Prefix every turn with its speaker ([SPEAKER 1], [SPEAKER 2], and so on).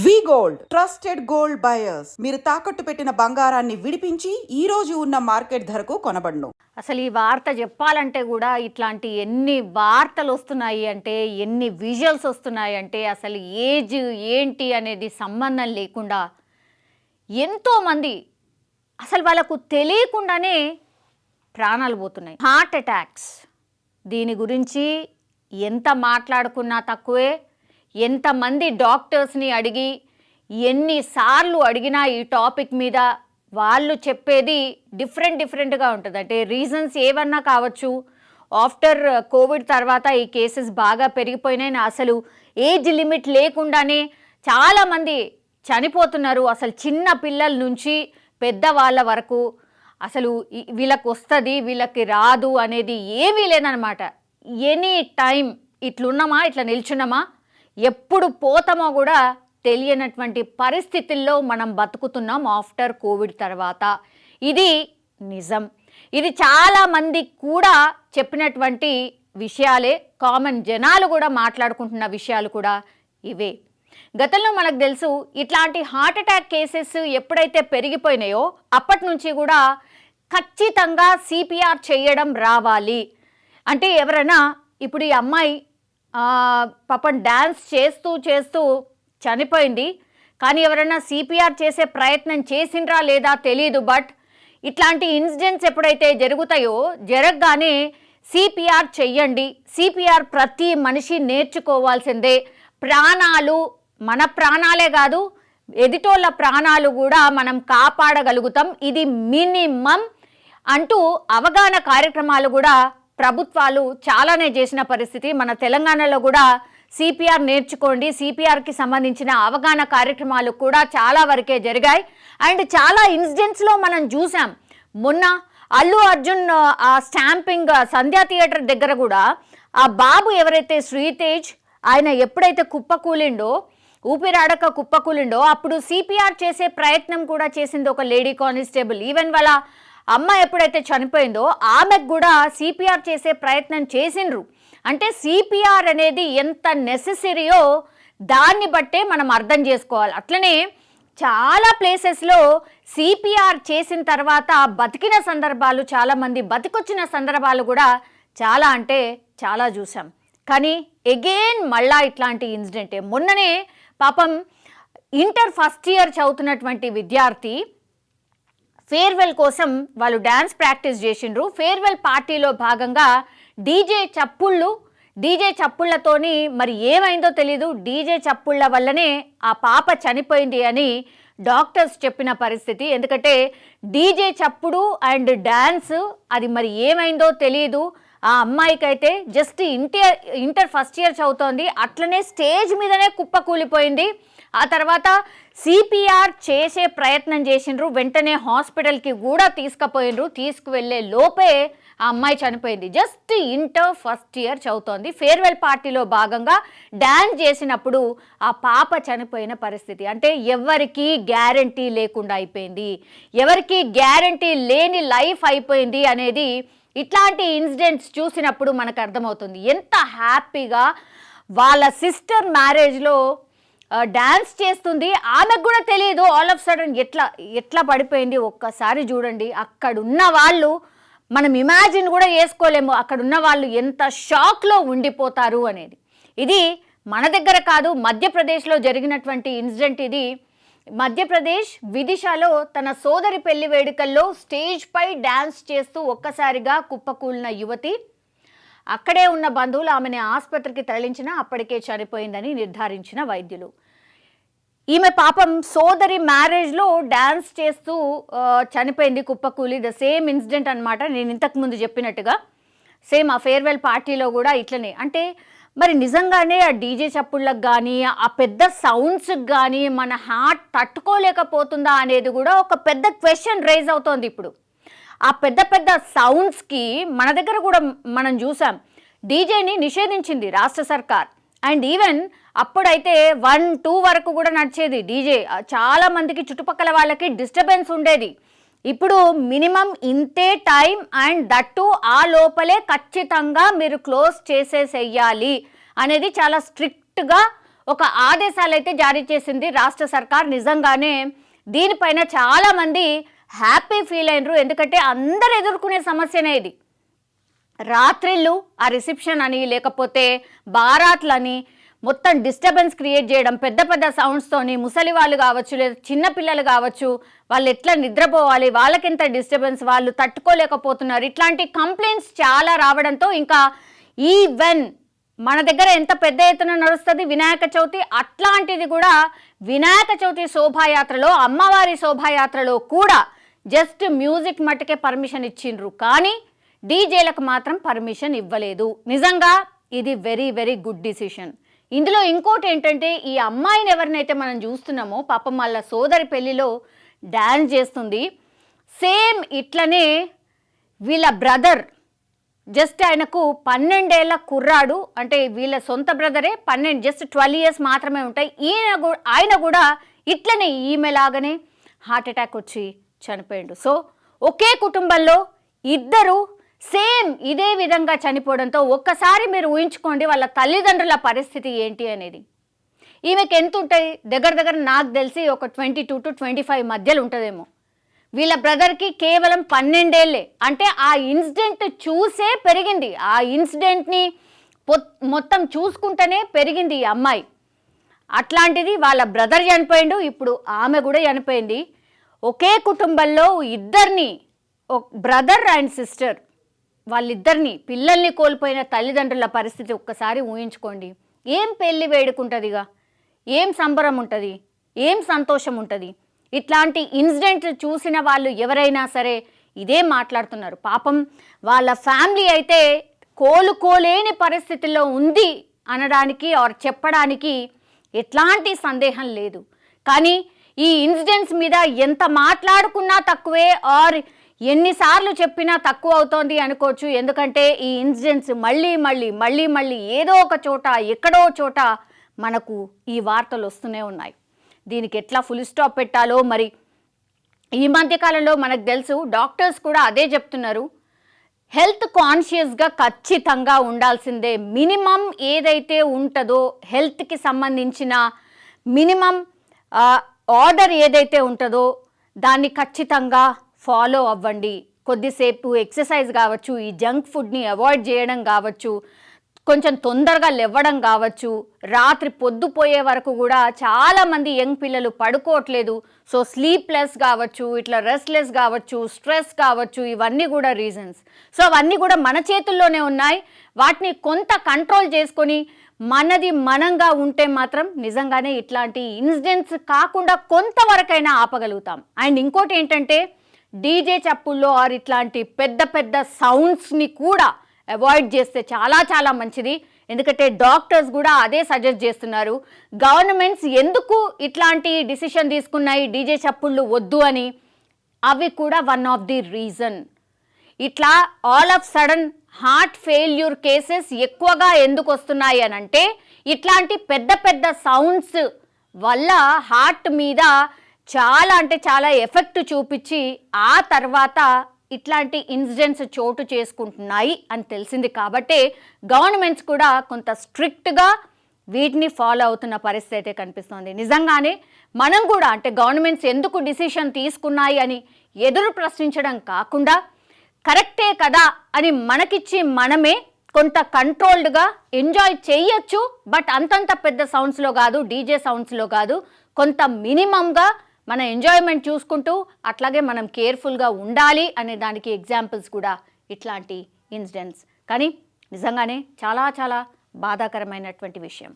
[SPEAKER 1] వి gold trusted gold buyers. మీరు తాకట్టు పెట్టిన బంగారాన్ని విడిపించి ఈ రోజు ఉన్న మార్కెట్ ధరకు కొనబడును.
[SPEAKER 2] అసలు ఈ వార్త చెప్పాలంటే కూడా ఇట్లాంటి ఎన్ని వార్తలు వస్తున్నాయి అంటే, ఎన్ని విజువల్స్ వస్తున్నాయి అంటే, అసలు ఏజ్ ఏంటి అనేది సంబంధం లేకుండా ఎంతోమంది అసలు వాళ్ళకు తెలియకుండానే ప్రాణాలు పోతున్నాయి. హార్ట్ అటాక్స్, దీని గురించి ఎంత మాట్లాడుకున్నా తక్కువే. ఎంతమంది డాక్టర్స్ని అడిగి ఎన్నిసార్లు అడిగినా ఈ టాపిక్ మీద వాళ్ళు చెప్పేది డిఫరెంట్గా ఉంటుంది. అంటే రీజన్స్ ఏమన్నా కావచ్చు. ఆఫ్టర్ కోవిడ్ తర్వాత ఈ కేసెస్ బాగా పెరిగిపోయినాయి. అసలు ఏజ్ లిమిట్ లేకుండానే చాలామంది చనిపోతున్నారు. అసలు చిన్న పిల్లల నుంచి పెద్దవాళ్ళ వరకు అసలు వీళ్ళకి వస్తుంది వీళ్ళకి రాదు అనేది ఏమీ లేదనమాట. ఎనీ టైం ఇట్లున్నామా ఇట్లా నిల్చున్నామా ఎప్పుడు పోతామో కూడా తెలియనటువంటి పరిస్థితుల్లో మనం బతుకుతున్నాం ఆఫ్టర్ కోవిడ్ తర్వాత. ఇది నిజం. ఇది చాలామంది కూడా చెప్పినటువంటి విషయాలే. కామన్ జనాలు కూడా మాట్లాడుకుంటున్న విషయాలు కూడా ఇవే. గతంలో మనకు తెలుసు ఇట్లాంటి హార్ట్ అటాక్ కేసెస్ ఎప్పుడైతే పెరిగిపోయినాయో అప్పటి నుంచి కూడా ఖచ్చితంగా సిపిఆర్ చేయడం రావాలి. అంటే ఎవరైనా ఇప్పుడు ఈ అమ్మాయి పాపం డ్యాన్స్ చేస్తూ చనిపోయింది, కానీ ఎవరైనా సిపిఆర్ చేసే ప్రయత్నం చేసిండ్రా లేదా తెలీదు. బట్ ఇట్లాంటి ఇన్సిడెంట్స్ ఎప్పుడైతే జరుగుతాయో జరగగానే సిపిఆర్ చెయ్యండి. సిపిఆర్ ప్రతి మనిషి నేర్చుకోవాల్సిందే. ప్రాణాలు, మన ప్రాణాలే కాదు ఎదుటోళ్ళ ప్రాణాలు కూడా మనం కాపాడగలుగుతాం. ఇది మినిమం అంటూ అవగాహన కార్యక్రమాలు కూడా ప్రభుత్వాలు చాలానే చేసిన పరిస్థితి. మన తెలంగాణలో కూడా సిపిఆర్ నేర్చుకోండి, సిపిఆర్కి సంబంధించిన అవగాహన కార్యక్రమాలు కూడా చాలా వరకే జరిగాయి. అండ్ చాలా ఇన్సిడెంట్స్లో మనం చూసాం. మొన్న అల్లు అర్జున్ ఆ స్టాంపింగ్ సంధ్యా థియేటర్ దగ్గర కూడా ఆ బాబు ఎవరైతే శ్రీతేజ్ ఆయన ఎప్పుడైతే కుప్పకూలిండో, ఊపిరాడక కుప్పకూలిండో అప్పుడు సిపిఆర్ చేసే ప్రయత్నం కూడా చేసింది ఒక లేడీ కానిస్టేబుల్. ఈవెన్ వాళ్ళ అమ్మ ఎప్పుడైతే చనిపోయిందో ఆమెకు కూడా సిపిఆర్ చేసే ప్రయత్నం చేసిండ్రు. అంటే సిపిఆర్ అనేది ఎంత నెసెసరీయో దాన్ని బట్టే మనం అర్థం చేసుకోవాలి. అట్లనే చాలా ప్లేసెస్లో సిపిఆర్ చేసిన తర్వాత బతికిన సందర్భాలు, చాలామంది బతికొచ్చిన సందర్భాలు కూడా చాలా అంటే చాలా చూసాం. కానీ ఎగైన్ మళ్ళా ఇట్లాంటి ఇన్సిడెంటే. మొన్ననే పాపం ఇంటర్ ఫస్ట్ ఇయర్ చదువుతున్నటువంటి విద్యార్థి ఫేర్వెల్ కోసం వాళ్ళు డ్యాన్స్ ప్రాక్టీస్ చేసిండ్రు. ఫేర్వెల్ పార్టీలో భాగంగా డీజే చప్పుళ్ళతోని మరి ఏమైందో తెలీదు, డీజే చప్పుళ్ళ వల్లనే ఆ పాప చనిపోయింది అని డాక్టర్స్ చెప్పిన పరిస్థితి. ఎందుకంటే డీజే చప్పుడు అండ్ డ్యాన్స్ అది మరి ఏమైందో తెలియదు. ఆ అమ్మాయికైతే జస్ట్ ఇంటర్ ఫస్ట్ ఇయర్ చదువుతోంది, అట్లనే స్టేజ్ మీదనే కుప్పకూలిపోయింది. ఆ తర్వాత సిపిఆర్ చేసే ప్రయత్నం చేసిండ్రు, వెంటనే హాస్పిటల్కి కూడా తీసుకుపోయిండ్రు. తీసుకువెళ్ళే లోపే ఆ అమ్మాయి చనిపోయింది. జస్ట్ ఇంటర్ ఫస్ట్ ఇయర్ చదువుతోంది. ఫేర్వెల్ పార్టీలో భాగంగా డ్యాన్స్ చేసినప్పుడు ఆ పాప చనిపోయిన పరిస్థితి. అంటే ఎవరికి గ్యారంటీ లేకుండా అయిపోయింది, ఎవరికి గ్యారంటీ లేని లైఫ్ అయిపోయింది అనేది ఇట్లాంటి ఇన్సిడెంట్స్ చూసినప్పుడు మనకు అర్థమవుతుంది. ఎంత హ్యాపీగా వాళ్ళ సిస్టర్ మ్యారేజ్లో డ్యాన్స్ చేస్తుంది, ఆమెకు కూడా తెలియదు. ఆల్ ఆఫ్ సడన్ ఎట్లా పడిపోయింది. ఒక్కసారి చూడండి, అక్కడున్న వాళ్ళు మనం ఇమాజిన్ కూడా చేసుకోలేము. అక్కడున్న వాళ్ళు ఎంత షాక్లో ఉండిపోతారు అనేది. ఇది మన దగ్గర కాదు, మధ్యప్రదేశ్లో జరిగినటువంటి ఇన్సిడెంట్ ఇది. మధ్యప్రదేశ్ విదిశాలో తన సోదరి పెళ్లి వేడుకల్లో స్టేజ్ పై డ్యాన్స్ చేస్తూ ఒక్కసారిగా కుప్పకూలిన యువతి. అక్కడే ఉన్న బంధువులు ఆమెను ఆసుపత్రికి తరలించినా అప్పటికే చనిపోయిందని నిర్ధారించిన వైద్యులు. ఈమె పాపం సోదరి మ్యారేజ్లో డ్యాన్స్ చేస్తూ చనిపోయింది కుప్పకూలి. ద సేమ్ ఇన్సిడెంట్ అనమాట. నేను ఇంతకుముందు చెప్పినట్టుగా సేమ్ ఆ ఫేర్వెల్ పార్టీలో కూడా ఇట్లనే. అంటే మరి నిజంగానే ఆ డీజే చప్పుళ్ళకు కానీ ఆ పెద్ద సౌండ్స్కి కానీ మన హార్ట్ తట్టుకోలేకపోతుందా అనేది కూడా ఒక పెద్ద క్వశ్చన్ రైజ్ అవుతోంది ఇప్పుడు. ఆ పెద్ద సౌండ్స్కి మన దగ్గర కూడా మనం చూసాం, డీజేని నిషేధించింది రాష్ట్ర సర్కార్. అండ్ ఈవెన్ అప్పుడైతే 1-2 వరకు కూడా నడిచేది డీజే. చాలా మందికి చుట్టుపక్కల వాళ్ళకి డిస్టర్బెన్స్ ఉండేది. ఇప్పుడు మినిమం ఇంతే టైం అండ్ దట్టు ఆ లోపలే ఖచ్చితంగా మీరు క్లోజ్ చేసేసేయాలి అనేది చాలా స్ట్రిక్ట్గా ఒక ఆదేశాలు అయితే జారీ చేసింది రాష్ట్ర సర్కార్. నిజంగానే దీనిపైన చాలామంది హ్యాపీ ఫీల్ అయినరు. ఎందుకంటే అందరు ఎదుర్కొనే సమస్యనే ఇది. రాత్రిళ్ళు ఆ రిసెప్షన్ అని లేకపోతే బారాట్లని మొత్తం డిస్టర్బెన్స్ క్రియేట్ చేయడం, పెద్ద పెద్ద సౌండ్స్తోని ముసలి వాళ్ళు కావచ్చు లేదా చిన్నపిల్లలు కావచ్చు, వాళ్ళు ఎట్లా నిద్రపోవాలి, వాళ్ళకింత డిస్టర్బెన్స్, వాళ్ళు తట్టుకోలేకపోతున్నారు, ఇట్లాంటి కంప్లైంట్స్ చాలా రావడంతో ఇంకా ఈవెన్ మన దగ్గర ఎంత పెద్ద ఎత్తున నడుస్తుంది వినాయక చవితి, అట్లాంటిది కూడా వినాయక చవితి శోభాయాత్రలో, అమ్మవారి శోభాయాత్రలో కూడా జస్ట్ మ్యూజిక్ మట్టుకే పర్మిషన్ ఇచ్చిండ్రు, కానీ డీజేలకు మాత్రం పర్మిషన్ ఇవ్వలేదు. నిజంగా ఇది వెరీ వెరీ గుడ్ డిసిషన్. ఇందులో ఇంకోటి ఏంటంటే, ఈ అమ్మాయిని ఎవరినైతే మనం చూస్తున్నామో పాపం వాళ్ళ సోదరి పెళ్లిలో డ్యాన్స్ చేస్తుంది. సేమ్ ఇట్లనే వీళ్ళ బ్రదర్, జస్ట్ ఆయనకు 12 ఏళ్ల కుర్రాడు, అంటే వీళ్ళ సొంత బ్రదరే, 12 జస్ట్ 12 ఇయర్స్ మాత్రమే ఉంటాయి. ఆయన కూడా ఇట్లనే ఈమెలాగానే హార్ట్ అటాక్ వచ్చి చనిపోయాడు. సో ఒకే కుటుంబంలో ఇద్దరు సేమ్ ఇదే విధంగా చనిపోవడంతో ఒక్కసారి మీరు ఊహించుకోండి వాళ్ళ తల్లిదండ్రుల పరిస్థితి ఏంటి అనేది. ఈమెకి ఎంత ఉంటాయి, దగ్గర దగ్గర నాకు తెలిసి ఒక 22 to 25 మధ్యలో ఉంటుందేమో. వీళ్ళ బ్రదర్కి కేవలం 12 ఏళ్ళే. అంటే ఆ ఇన్సిడెంట్ చూసే పెరిగింది, ఆ ఇన్సిడెంట్ని మొత్తం చూసుకుంటేనే పెరిగింది ఈ అమ్మాయి. అట్లాంటిది వాళ్ళ బ్రదర్ చనిపోయిండు, ఇప్పుడు ఆమె కూడా చనిపోయింది. ఒకే కుటుంబంలో ఇద్దరిని, బ్రదర్ అండ్ సిస్టర్, వాళ్ళిద్దరిని పిల్లల్ని కోల్పోయిన తల్లిదండ్రుల పరిస్థితి ఒక్కసారి ఊహించుకోండి. ఏం పెళ్ళి వేడుకుంటుందిగా, ఏం సంబరం ఉంటుంది, ఏం సంతోషం ఉంటుంది. ఇట్లాంటి ఇన్సిడెంట్ చూసిన వాళ్ళు ఎవరైనా సరే ఇదే మాట్లాడుతున్నారు. పాపం వాళ్ళ ఫ్యామిలీ అయితే కోలుకోలేని పరిస్థితుల్లో ఉంది అనడానికి ఆర్ చెప్పడానికి ఎట్లాంటి సందేహం లేదు. కానీ ఈ ఇన్సిడెంట్స్ మీద ఎంత మాట్లాడుకున్నా తక్కువే, ఆర్ ఎన్నిసార్లు చెప్పినా తక్కువ అవుతోంది అనుకోవచ్చు. ఎందుకంటే ఈ ఇన్సిడెంట్స్ మళ్ళీ మళ్ళీ మళ్ళీ మళ్ళీ ఏదో ఒక చోట, ఎక్కడో చోట మనకు ఈ వార్తలు వస్తూనే ఉన్నాయి. దీనికి ఎట్లా ఫుల్ స్టాప్ పెట్టాలో మరి. ఈ మధ్యకాలంలో మనకు తెలుసు, డాక్టర్స్ కూడా అదే చెప్తున్నారు, హెల్త్ కాన్షియస్గా ఖచ్చితంగా ఉండాల్సిందే. మినిమం ఏదైతే ఉంటుందో హెల్త్కి సంబంధించిన మినిమం ఆర్డర్ ఏదైతే ఉంటుందో దాన్ని ఖచ్చితంగా ఫాలో అవ్వండి. కొద్దిసేపు ఎక్సర్సైజ్ కావచ్చు, ఈ జంక్ ఫుడ్ని అవాయిడ్ చేయడం కావచ్చు, కొంచెం తొందరగా లేవడం కావచ్చు. రాత్రి పొద్దుపోయే వరకు కూడా చాలామంది యంగ్ పిల్లలు పడుకోవట్లేదు. సో స్లీప్లెస్ కావచ్చు, ఇట్లా రెస్ట్లెస్ కావచ్చు, స్ట్రెస్ కావచ్చు, ఇవన్నీ కూడా రీజన్స్. సో అవన్నీ కూడా మన చేతుల్లోనే ఉన్నాయి. వాటిని కొంత కంట్రోల్ చేసుకొని మనది మనంగా ఉంటే మాత్రం నిజంగానే ఇట్లాంటి ఇన్సిడెంట్స్ కాకుండా కొంతవరకైనా ఆపగలుగుతాం. అండ్ ఇంకోటి ఏంటంటే, డీజే చప్పుల్లో ఆర్ ఇట్లాంటి పెద్ద పెద్ద సౌండ్స్ని కూడా అవాయిడ్ చేస్తే చాలా చాలా మంచిది. ఎందుకంటే డాక్టర్స్ కూడా అదే సజెస్ట్ చేస్తున్నారు. గవర్నమెంట్స్ ఎందుకు ఇట్లాంటి డిసిషన్ తీసుకున్నాయి డీజే చప్పుళ్ళు వద్దు అని, అవి కూడా వన్ ఆఫ్ ది రీజన్. ఇట్లా all of sudden heart failure cases ఎక్కువగా ఎందుకు వస్తున్నాయి అని అంటే, ఇట్లాంటి పెద్ద పెద్ద సౌండ్స్ వల్ల హార్ట్ మీద చాలా అంటే చాలా ఎఫెక్ట్ చూపించి ఆ తర్వాత ఇట్లాంటి ఇన్సిడెంట్స్ చోటు చేసుకుంటున్నాయి అని తెలిసింది. కాబట్టి గవర్నమెంట్స్ కూడా కొంత స్ట్రిక్ట్గా వీటిని ఫాలో అవుతున్న పరిస్థితి అయితే కనిపిస్తుంది. నిజంగానే మనం కూడా అంటే గవర్నమెంట్స్ ఎందుకు డిసిషన్ తీసుకున్నాయి అని ఎదురు ప్రశ్నించడం కాకుండా, కరెక్టే కదా అని మనకిచ్చి మనమే కొంత కంట్రోల్డ్గా ఎంజాయ్ చేయొచ్చు. బట్ అంతంత పెద్ద సౌండ్స్లో కాదు, డీజే సౌండ్స్లో కాదు, కొంత మినిమంగా మన ఎంజాయ్మెంట్ చూసుకుంటూ అట్లాగే మనం కేర్ఫుల్గా ఉండాలి అనే దానికి ఎగ్జాంపుల్స్ కూడా ఇట్లాంటి ఇన్సిడెంట్స్. కానీ నిజంగానే చాలా చాలా బాధాకరమైనటువంటి విషయం.